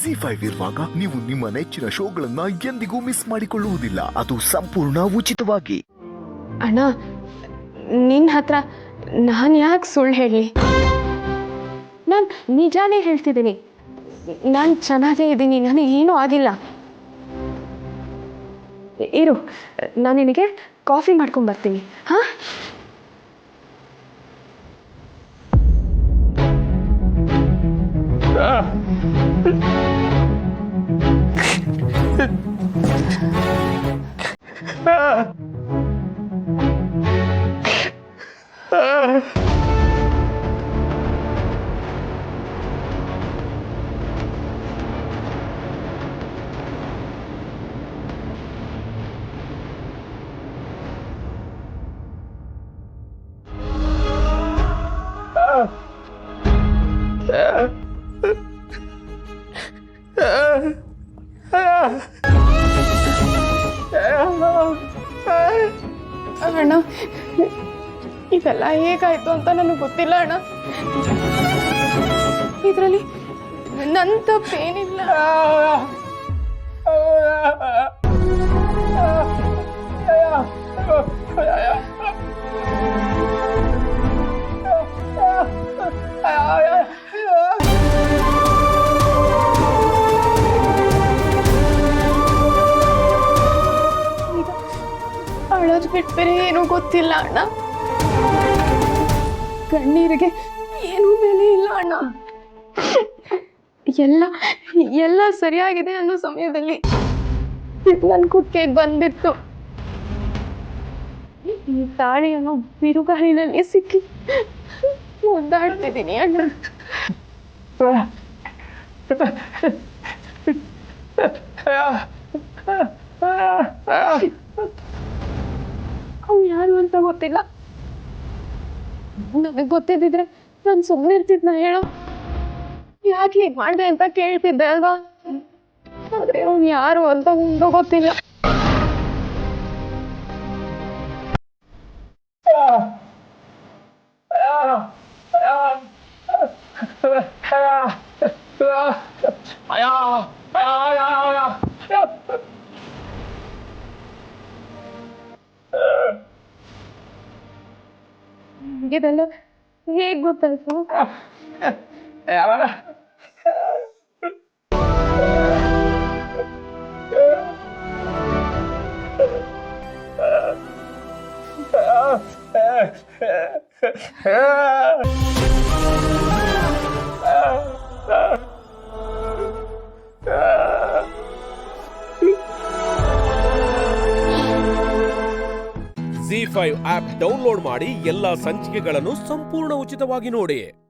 ಜಿ5 ಇರುವಾಗ ನೀವು ನಿಮ್ಮ ನೆಚ್ಚಿನ ಶೋಗಳನ್ನ ಎಂದಿಗೂ ಮಿಸ್ ಮಾಡಿಕೊಳ್ಳುವುದಿಲ್ಲ. ಅದು ಸಂಪೂರ್ಣ ಉಚಿತವಾಗಿ. ಅಣ್ಣ, ನಿನ್ನ ಹತ್ರ ನಾನು ಯಾಕೆ ಸುಳ್ಳು ಹೇಳಿ? ನಾನು ನಿಜಾನೇ ಹೇಳ್ತಿದ್ದೀನಿ. ನಾನು ಚೆನ್ನಾಗೇ ಇದ್ದೀನಿ, ನನಗೇನೂ ಆಗಿಲ್ಲ. ಇರು, ನಾನು ನಿನಗೆ ಕಾಫಿ ಮಾಡ್ಕೊಂಡು ಬರ್ತೀನಿ. ಹಾಂ? ಅಣ್ಣ, ಇದೆಲ್ಲ ಹೇಗಾಯ್ತು ಅಂತ ನನಗೆ ಗೊತ್ತಿಲ್ಲ ಅಣ್ಣ. ಇದರಲ್ಲಿ ನನ್ನ ತಪ್ಪೇನಿಲ್ಲ. ಅಳೋದು ಬಿಟ್ಬೇರೆ ಏನೂ ಗೊತ್ತಿಲ್ಲ ಅಣ್ಣ. ಕಣ್ಣೀರಿಗೆ ಏನೂ ಬೆಲೆ ಇಲ್ಲ ಅಣ್ಣ. ಎಲ್ಲ ಸರಿಯಾಗಿದೆ ಅನ್ನೋ ಸಮಯದಲ್ಲಿ ನನ್ನ ಕುತ್ತಿಗೆಗೆ ಬಂದ್ಬಿಟ್ಟು ಈ ತಾಳಿಯನ್ನು ಬಿರುಗಾಳಿನಲ್ಲಿ ಸಿಕ್ಕಿ ಒದ್ದಾಡ್ತಿದ್ದೀನಿ ಅಣ್ಣ. ಅವ್ನು ಯಾರು ಅಂತ ಗೊತ್ತಿಲ್ಲ. ನನಗೆ ಗೊತ್ತಿದ್ದಿದ್ರೆ ನಾನು ಸುಮ್ಮನೆ ಇರ್ತಿದ್ನ ಹೇಳೋ. ಯಾಕೆ ಹೀಗೆ ಮಾಡಿದೆ ಅಂತ ಕೇಳ್ತಿದ್ದೆ ಅಲ್ವಾ? ಆದರೆ ಅವ್ನು ಯಾರು ಅಂತ ಒಂದು ಗೊತ್ತಿಲ್ಲ. ಇದೆಲ್ಲ ಹೇಗೆ ಗೊತ್ತಾಯ್ತು? ಜಿ5 ಆಪ್ ಡೌನ್ಲೋಡ್ ಮಾಡಿ ಎಲ್ಲಾ ಸಂಚಿಕೆಗಳನ್ನು ಸಂಪೂರ್ಣ ಉಚಿತವಾಗಿ ನೋಡಿ.